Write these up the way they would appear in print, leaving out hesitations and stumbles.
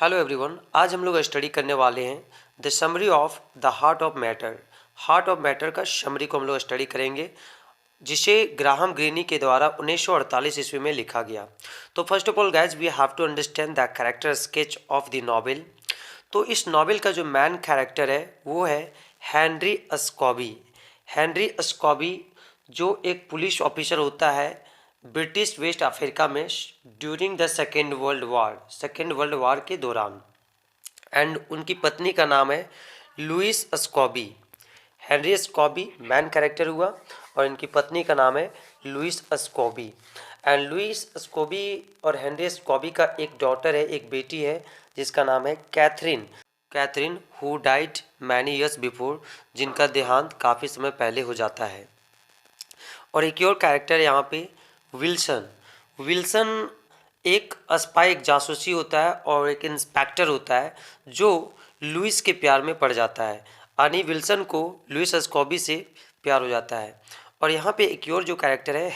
Hello everyone, आज हम लोग स्टडी करने वाले हैं the summary of the heart of matter. Heart of matter का समरी को हम लोग स्टडी करेंगे, जिसे ग्राहम ग्रीनी के द्वारा 1948 ईस्वी में लिखा गया। तो first of all guys, we have to understand the character sketch of the novel. तो इस नॉवेल का जो मैन कैरेक्टर है वो है हेनरी स्कॉबी। हेनरी स्कॉबी जो एक पुलिस ऑफिसर होता है ब्रिटिश वेस्ट अफ्रीका में during the second world war के दौरान। एंड उनकी पत्नी का नाम है Louise Scobie. Henry Scobie main character हुआ और इनकी पत्नी का नाम है Louise Scobie. And Louise Scobie और हेनरी स्कॉबी का एक डॉटर है, एक बेटी है जिसका नाम है Catherine who died many years before, जिनका देहांत काफ़ी समय पहले हो जाता है। और एक और कैरेक्टर यहाँ पे विल्सन एक स्पाई, एक जासूसी होता है और एक इंस्पेक्टर होता है जो लुइस के प्यार में पड़ जाता है। यानी विल्सन को लुइस स्कॉबी से प्यार हो जाता है। और यहाँ पे एक और जो कैरेक्टर है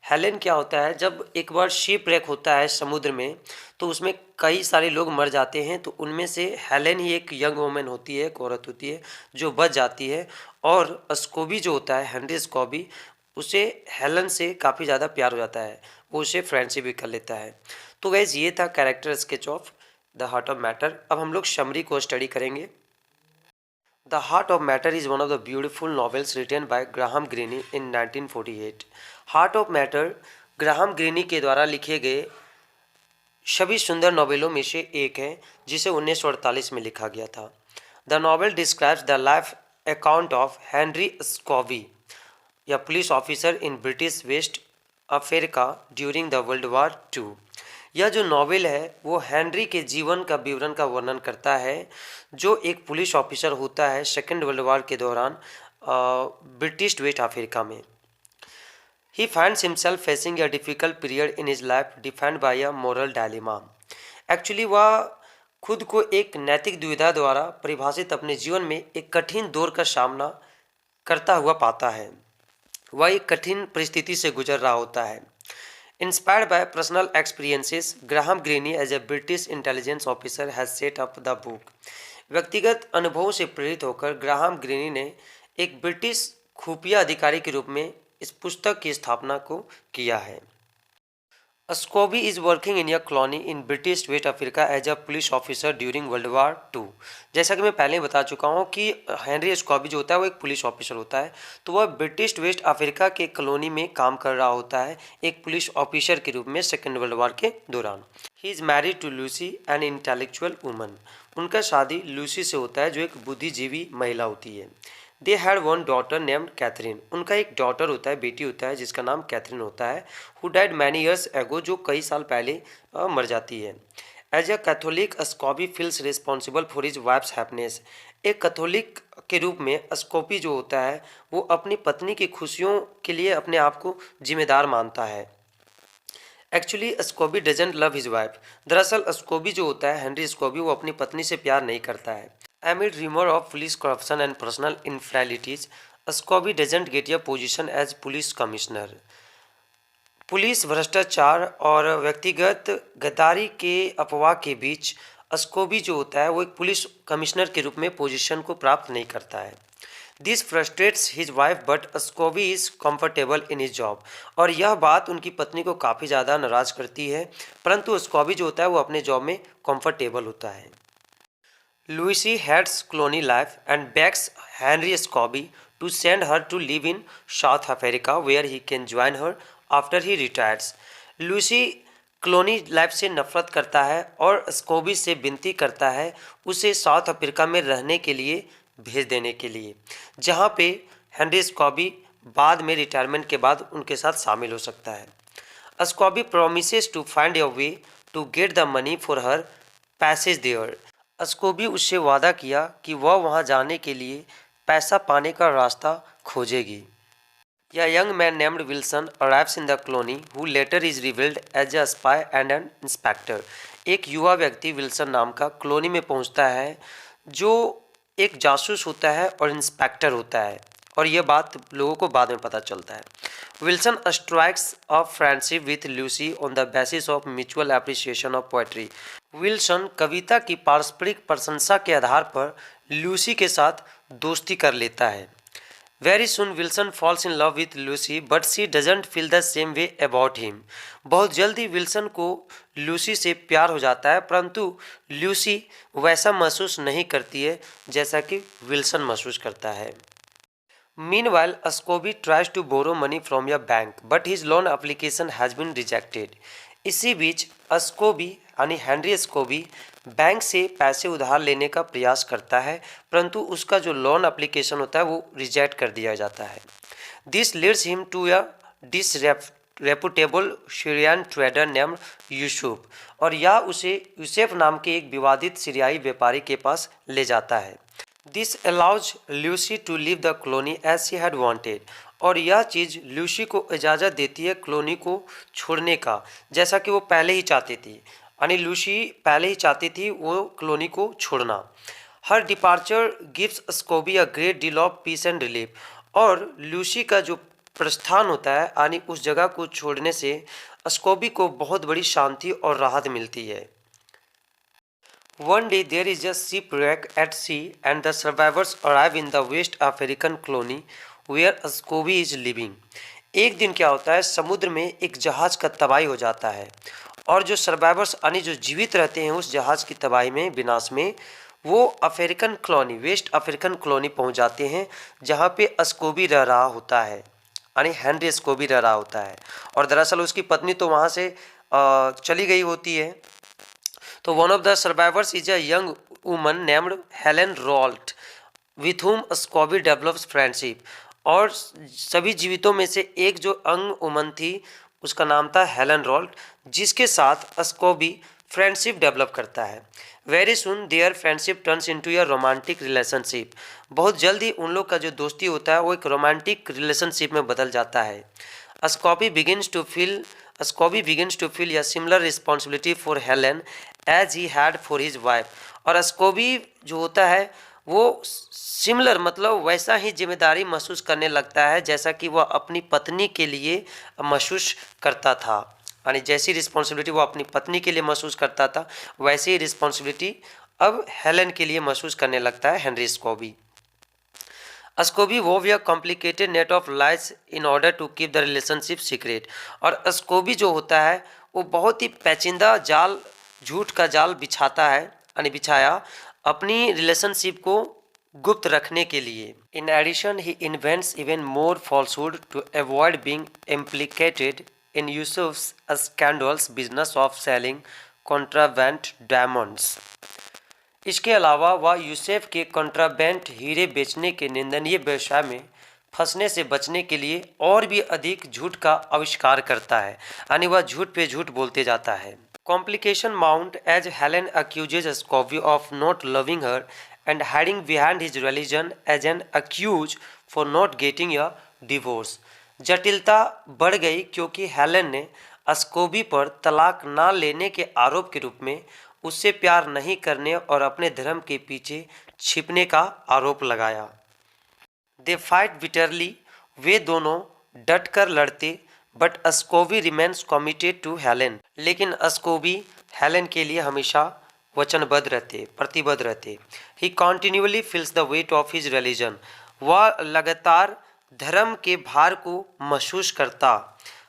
हेलेन क्या होता है, जब एक बार शिप रेक होता है समुद्र में तो उसमें कई सारे लोग मर जाते हैं, तो उनमें से हेलेन ही एक यंग वुमेन होती है, एक औरत होती है जो बच जाती है। और स्कॉबी जो होता है हेनरी स्कॉबी, उसे हेलन से काफ़ी ज़्यादा प्यार हो जाता है, वो उसे फ्रेंडशिप भी कर लेता है। तो गैस ये था character sketch of the heart of matter. अब हम लोग समरी को स्टडी करेंगे। The heart of matter is one of the beautiful novels written by Graham Greene in 1948। Heart of matter Graham Greene के द्वारा लिखे गए सभी सुंदर नॉवेलों में से एक है, जिसे 1948 में लिखा गया था। The novel describes the life account of Henry Scobie, a police officer in British West Africa during the World war two. यह जो नॉवेल है वो हेनरी के जीवन का विवरण का वर्णन करता है, जो एक पुलिस ऑफिसर होता है सेकेंड वर्ल्ड वार के दौरान ब्रिटिश वेस्ट अफ्रीका में। He finds himself facing a difficult period in his life defined by a moral dilemma. Actually वह खुद को एक नैतिक दुविधा द्वारा परिभाषित अपने जीवन में एक कठिन दौर का सामना करता हुआ पाता है। वह एक कठिन परिस्थिति से गुजर रहा होता है। Inspired by personal experiences, Graham Greene as a British intelligence officer has set up the book. व्यक्तिगत अनुभवों से प्रेरित होकर ग्राहम ग्रीनी ने एक ब्रिटिश खुफिया अधिकारी के रूप में इस पुस्तक की स्थापना को किया है। Scobie is working in a colony in British West Africa as a police officer during world war two. जैसा कि मैं पहले बता चुका हूँ कि हेनरी स्कॉबी जो होता है वो एक पुलिस ऑफिसर होता है, तो वह ब्रिटिश वेस्ट अफ्रीका के कॉलोनी में काम कर रहा होता है एक पुलिस ऑफिसर के रूप में सेकेंड वर्ल्ड वार के दौरान। He is married to Lucy, an intellectual woman. उनका शादी लूसी से होता है जो एक बुद्धिजीवी महिला होती है। They had one daughter named Catherine. उनका एक डॉटर होता है, बेटी होता है जिसका नाम कैथरीन होता है। Who died many years ago, जो कई साल पहले मर जाती है। As a Catholic Scobie feels responsible for his wife's happiness. एक कैथोलिक के रूप में स्कॉबी जो होता है वो अपनी पत्नी की खुशियों के लिए अपने आप को जिम्मेदार मानता है। Actually SCOBY doesn't love his wife. दरअसल स्कॉबी जो होता है हेनरी स्कॉबी, वो अपनी पत्नी से प्यार नहीं करता है। Amid rumor of police corruption and personal infidelities, Scobie doesn't get a position as police commissioner. Police भ्रष्टाचार और व्यक्तिगत गद्दारी के अफवाह के बीच स्कोबी जो होता है वो एक पुलिस कमिश्नर के रूप में पोजीशन को प्राप्त नहीं करता है। This frustrates his wife but Scobee is comfortable in his job. और यह बात उनकी पत्नी को काफ़ी ज़्यादा नाराज करती है, परंतु स्कोबी जो होता है वो अपने जॉब में कंफर्टेबल होता है। Lucy hates colony life and begs Henry Scobie to send her to live in South Africa where he can join her after he retires. Lucy colony life से नफरत करता है और स्कोबी से विनती करता है उसे साउथ अफ्रीका में रहने के लिए भेज देने के लिए, जहां पे हेनरी स्कॉबी बाद में रिटायरमेंट के बाद उनके साथ शामिल हो सकता है। Scobie promises to find a way to get the money for her passage there. Scobie उससे वादा किया कि वह वहां जाने के लिए पैसा पाने का रास्ता खोजेगी। A young man named Wilson arrives in the colony, who later is revealed as a spy and an inspector. एक युवा व्यक्ति विल्सन नाम का कॉलोनी में पहुंचता है जो एक जासूस होता है और इंस्पेक्टर होता है, और यह बात लोगों को बाद में पता चलता है। Wilson strikes a friendship with Lucy on the basis of mutual appreciation of poetry. Wilson कविता की पारस्परिक प्रशंसा के आधार पर लूसी के साथ दोस्ती कर लेता है। Very soon Wilson falls in love with Lucy but she doesn't feel the same way about him. बहुत जल्दी विल्सन को लूसी से प्यार हो जाता है, परंतु लूसी वैसा महसूस नहीं करती है जैसा कि विल्सन महसूस करता है। Meanwhile, Ascoby tries to borrow money from a bank, but his loan application has been rejected. इसी बीच अस्कोबी यानी हेनरी अस्कोबी बैंक से पैसे उधार लेने का प्रयास करता है, परंतु उसका जो लोन एप्लीकेशन होता है वो रिजेक्ट कर दिया जाता है। This leads him to a disreputable Syrian trader named Yusuf, और यह उसे यूसेफ नाम के एक विवादित सीरियाई व्यापारी के पास ले जाता है। This allows Lucy to leave the colony as she had wanted, और यह चीज़ लूसी को इजाज़त देती है कॉलोनी को छोड़ने का, जैसा कि वो पहले ही चाहती थी। यानी लूसी पहले ही चाहती थी वो कॉलोनी को छोड़ना। हर departure gives Scobie a great deal of peace and relief, और लूसी का जो प्रस्थान होता है यानी उस जगह को छोड़ने से अस्कोबी को बहुत बड़ी शांति और राहत मिलती है। One day there is a shipwreck at sea and the survivors arrive in the West African colony where Ascoby is living. एक दिन क्या होता है, समुद्र में एक जहाज का तबाही हो जाता है, और जो सर्वाइवर्स यानी जो जीवित रहते हैं उस जहाज की तबाही में, विनाश में, वो African colony, West African colony पहुंच जाते हैं, जहां पे अस्कोबी रह रहा होता है, यानी हेनरी अस्कोबी रह रहा होता है। और दरअसल उसकी पत्नी तो वहां से चली गई होती है। तो one of the survivors is a young woman named Helen Rolt with whom Scobie develops friendship, और सभी जीवितों में से एक जो यंग वुमन थी उसका नाम था हेलेन रॉल्ट, जिसके साथ अस्कोबी फ्रेंडशिप डेवलप करता है। Very soon their friendship turns into a romantic relationship, बहुत जल्दी उन लोग का जो दोस्ती होता है वो एक रोमांटिक रिलेशनशिप में बदल जाता है। Ascoby begins to feel a similar responsibility for Helen as he had for his wife, और अस्कोबी जो होता है वो सिमिलर मतलब वैसा ही जिम्मेदारी महसूस करने लगता है जैसा कि वह अपनी पत्नी के लिए महसूस करता था। यानी जैसी रिस्पॉन्सिबिलिटी वो अपनी पत्नी के लिए महसूस करता था वैसी ही रिस्पॉन्सिबिलिटी अब हेलन के लिए महसूस करने लगता है Henry Scobie. Scobie wove a complicated net of lies in order to keep the relationship secret, और अस्कोबी जो होता है वो बहुत ही पेचीदा जाल, झूठ का जाल बिछाता है, यानी बिछाया अपनी रिलेशनशिप को गुप्त रखने के लिए। In addition he invents even more falsehood to avoid being implicated in Yusuf's scandals business of selling contraband diamonds. इसके अलावा वह यूसेफ के कॉन्ट्राबैंड हीरे बेचने के निंदनीय व्यवसाय में फंसने से बचने के लिए और भी अधिक झूठ का आविष्कार करता है, यानी वह झूठ पे झूठ बोलते जाता है। Complication mount as Helen accuses Scobie of not loving her and hiding behind his religion as an excuse for not getting a divorce. जटिलता बढ़ गई क्योंकि हेलेन ने अस्कोबी पर तलाक ना लेने के आरोप के रूप में उससे प्यार नहीं करने और अपने धर्म के पीछे छिपने का आरोप लगाया। दे फाइट बिटरली, वे दोनों डट कर लड़ते, but Scobie remains committed to Helen, लेकिन अस्कोबी हेलेन के लिए हमेशा वचनबद्ध रहते, प्रतिबद्ध रहते। He continually feels the weight of his religion, वह लगातार धर्म के भार को महसूस करता।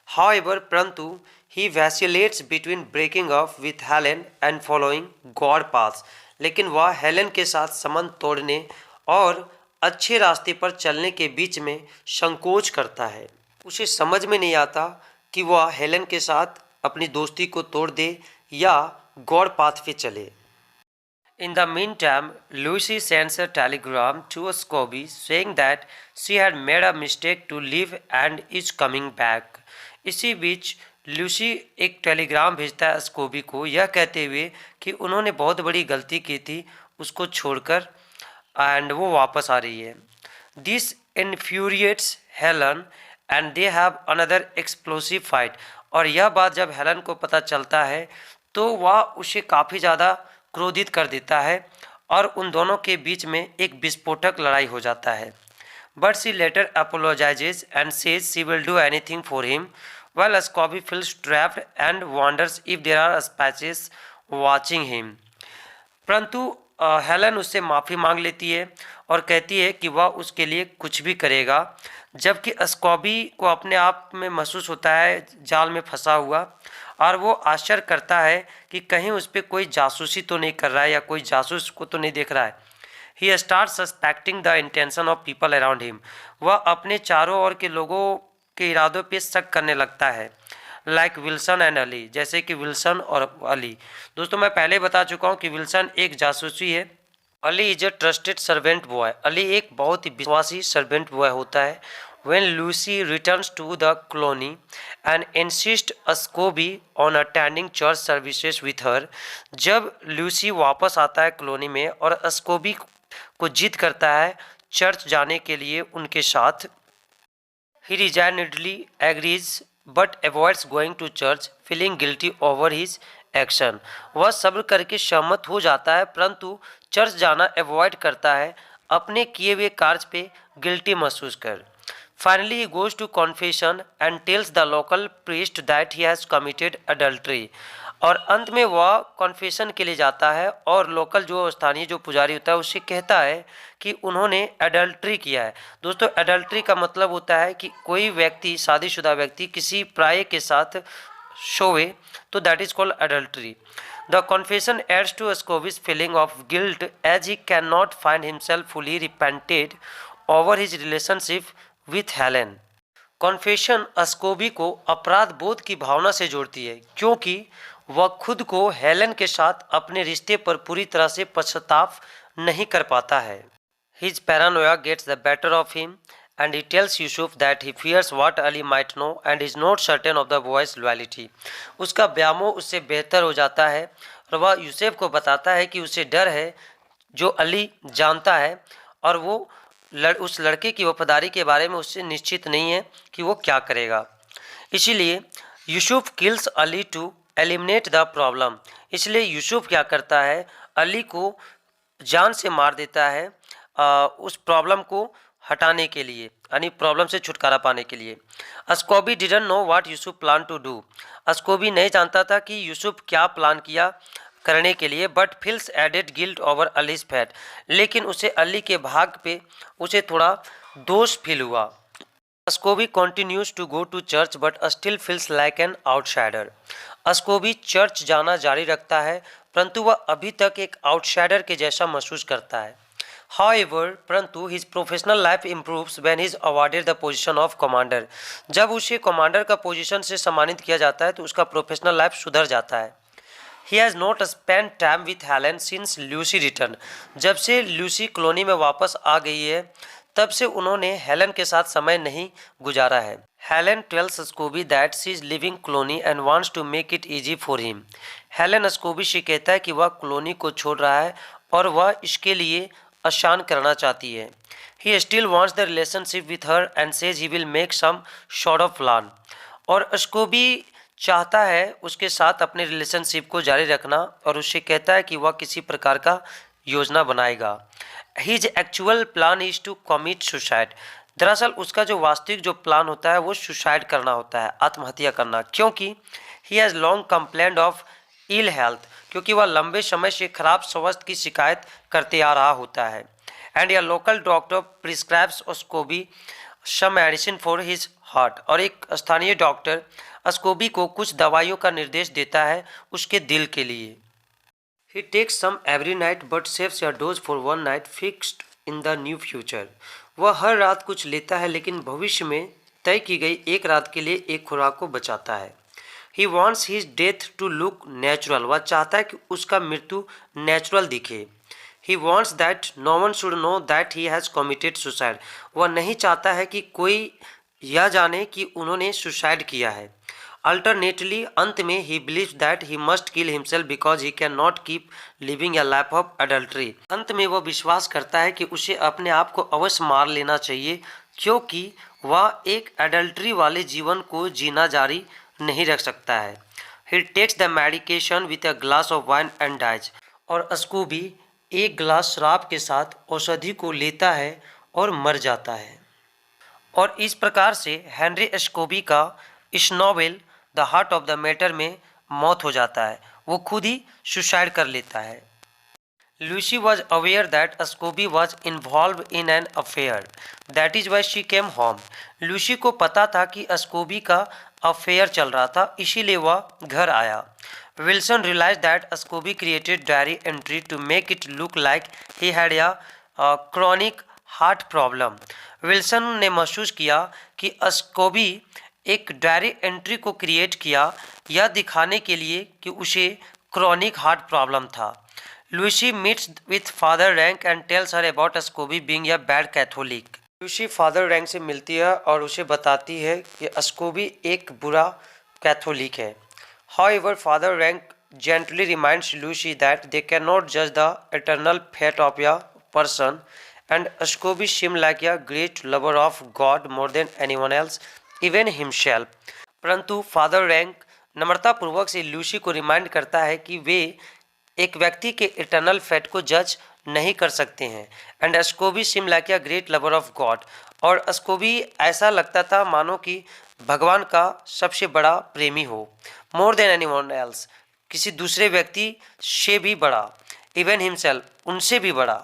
हाउएवर, परंतु he vacillates between breaking off with Helen and following God paths, लेकिन वह हेलन के साथ संबंध तोड़ने और अच्छे रास्ते पर चलने के बीच में संकोच करता है। उसे समझ में नहीं आता कि वह हेलन के साथ अपनी दोस्ती को तोड़ दे या गॉड पाथ पे चले। In the meantime, Lucy sends a telegram to Ascoby saying that she had made a mistake to leave and is coming back. इसी बीच लूसी एक टेलीग्राम भेजता है अस्कोबी को यह कहते हुए कि उन्होंने बहुत बड़ी गलती की थी उसको छोड़कर एंड वो वापस आ रही है। This infuriates Helen and they have another explosive fight, और यह बात जब हेलन को पता चलता है तो वह उसे काफ़ी ज़्यादा क्रोधित कर देता है और उन दोनों के बीच में एक विस्फोटक लड़ाई हो जाता है। But she later apologises and says she will do anything for him, while Ascoby feels trapped and wonders if there are patches watching him. परंतु हेलन उससे माफ़ी मांग लेती है और कहती है कि वह उसके लिए कुछ भी करेगा, जबकि स्कॉबी को अपने आप में महसूस होता है जाल में फंसा हुआ, और वो आश्चर्य करता है कि कहीं उस पर कोई जासूसी तो नहीं कर रहा है या कोई जासूस को तो नहीं देख रहा है। He start suspecting the intention of people around him. वह अपने चारों ओर के लोगों के इरादों पे शक करने लगता है, लाइक विल्सन एंड अली, जैसे कि विल्सन और अली। दोस्तों मैं पहले बता चुका हूँ कि विल्सन एक जासूसी है, Ali is a trusted servant boy. Ali एक बहुत ही विश्वासी सर्वेंट बॉय होता है। When Lucy returns to the colony and insists Scobie on attending church services with her, जब लूसी वापस आता है कॉलोनी में और स्कोबी को जिद करता है चर्च जाने के लिए उनके साथ, he resignedly agrees but avoids going to church, feeling guilty over his action. वह सब्र करके सहमत हो जाता है परंतु चर्च जाना अवॉइड करता है अपने किए हुए कार्य पे गिल्टी महसूस कर। Finally, he goes to confession and tells the local priest that he has committed adultery. और अंत में वह कॉन्फेशन के लिए जाता है और लोकल जो स्थानीय जो पुजारी होता है उससे कहता है कि उन्होंने एडल्ट्री किया है। दोस्तों एडल्ट्री का मतलब होता है कि कोई व्यक्ति, शादीशुदा व्यक्ति किसी प्राय के साथ सोए, तो that is called adultery. The confession adds to Scobie's feeling of guilt as he can not find himself fully repented over his relationship with Helen. Confession Scobie को अपराध बोध की भावना से जोड़ती है क्योंकि वह खुद को हेलेन के साथ अपने रिश्ते पर पूरी तरह से पश्चाताप नहीं कर पाता है। His paranoia gets the better of him and he tells Yusuf that he fears what Ali might know and is not certain of the boy's loyalty. उसका व्यामोह उससे बेहतर हो जाता है और वह यूसुफ को बताता है कि उसे डर है जो अली जानता है और वो उस लड़के की वफादारी के बारे में उससे निश्चित नहीं है कि वो क्या करेगा। इसीलिए Yusuf kills Ali to eliminate the problem. इसलिए यूसुफ क्या करता है, अली को जान से मार देता है उस प्रॉब्लम को हटाने के लिए, यानी प्रॉब्लम से छुटकारा पाने के लिए। Scobie didn't know what Yusuf plan to do. Scobie नहीं जानता था कि यूसुफ क्या प्लान किया करने के लिए, but feels added guilt over Ali's fate. लेकिन उसे अली के भाग पे उसे थोड़ा दोष फील हुआ। Scobie continues to go to church but still feels like an outsider. Scobie church जाना जारी रखता है परंतु वह अभी तक एक आउटसाइडर के जैसा महसूस करता है। However, परंतु his professional life improves when his awarded the position of commander. जब उसे कमांडर का पोजीशन से सम्मानित किया जाता है तो उसका प्रोफेशनल लाइफ सुधर जाता है। He has not spent time with Helen since Lucy returned. जब से लूसी कॉलोनी में वापस आ गई है तब से उन्होंने हेलन के साथ समय नहीं गुजारा है। Helen tells Scobie that she is living colony and wants to make it easy for him. Helen Scobie से कहता है कि वह कॉलोनी को छोड़ रहा है और वह इसके लिए आसान करना चाहती है। He still wants the relationship with her and says he will make some sort of plan. और स्कोबी चाहता है उसके साथ अपने रिलेशनशिप को जारी रखना और उससे कहता है कि वह किसी प्रकार का योजना बनाएगा। His actual plan is to commit suicide. दरअसल उसका जो वास्तविक जो प्लान होता है वो सुसाइड करना होता है, आत्महत्या करना, क्योंकि he has long complaint of ill health, क्योंकि वह लंबे समय से खराब स्वास्थ्य की शिकायत करते आ रहा होता है। एंड या local doctor prescribes Scobie some medicine for his heart. और एक स्थानीय डॉक्टर स्कोबी को कुछ दवाइयों का निर्देश देता है उसके दिल के लिए। He takes some every night but saves a dose for one night fixed in the new future. वह हर रात कुछ लेता है लेकिन भविष्य में तय की गई एक रात के लिए एक खुराक को बचाता है। He wants his death to look natural. वह चाहता है कि उसका मृत्यु नेचुरल दिखे। He wants that no one should know that he has committed suicide. वह नहीं चाहता है कि कोई यह जाने कि उन्होंने सुसाइड किया है। अल्टरनेटली अंत में he believes that he must kill himself because he can not keep living A life of adultery. अंत में वह विश्वास करता है कि उसे अपने आप को अवश्य मार लेना चाहिए क्योंकि वह एक एडल्ट्री वाले जीवन को जीना जारी नहीं रख सकता है। He takes the medication with a glass of wine and dies. और स्कोबी एक गिलास शराब के साथ औषधि को लेता है और मर जाता है। और इस प्रकार से हेनरी स्कोबी का इस novel the heart of the matter में मौत हो जाता है। वो खुद ही सुसाइड कर लेता है। Lucy was aware that Ascobi was involved in an affair. That is why she came home. Lucy को पता था कि अस्कोबी का अफेयर चल रहा था, इसीलिए वह घर आया। Wilson realized that Ascobi created diary entry to make it look like he had a chronic heart problem. Wilson ने महसूस किया कि अस्कोबी एक डायरी एंट्री को क्रिएट किया यह दिखाने के लिए कि उसे क्रॉनिक हार्ट प्रॉब्लम था। Lucy meets with Father Rank and tells her about Ascobi being a bad Catholic. Lucy father rank से मिलती है और उसे बताती है कि अस्कोबी एक बुरा कैथोलिक है। However, Father Rank gently reminds Lucy that they cannot judge the eternal fate of a person, and Ascobi seemed like a great lover of God more than anyone else, even himself. परंतु father rank नम्रतापूर्वक से Lucy को remind करता है कि वे एक व्यक्ति के eternal fate को जज नहीं कर सकते हैं। And Scooby seems like a great lover of God, और अस्कोबी ऐसा लगता था मानो कि भगवान का सबसे बड़ा प्रेमी हो। मोर देन एनीवन एल्स, किसी दूसरे व्यक्ति से भी बड़ा, इवन हिमसेल्फ, उनसे भी बड़ा।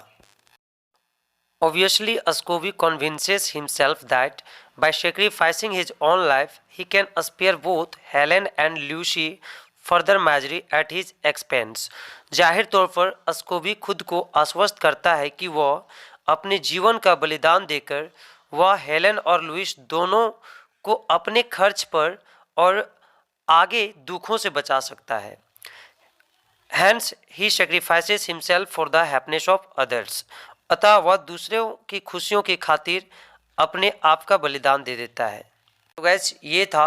Obviously, Ascobi convinces himself that by sacrificing his own life, he can spare both Helen and Lucy further misery at his expense. जाहिर तौर पर अस्कोबी खुद को आश्वस्त करता है कि वह अपने जीवन का बलिदान देकर वह हेलन और लुइस दोनों को अपने खर्च पर और आगे दुखों से बचा सकता है। Hence, he sacrifices himself for the happiness of others. अतः वह दूसरों की खुशियों की खातिर अपने आप का बलिदान दे देता है। तो गैस ये था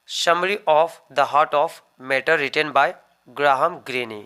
summary of the heart of matter written by Graham granny.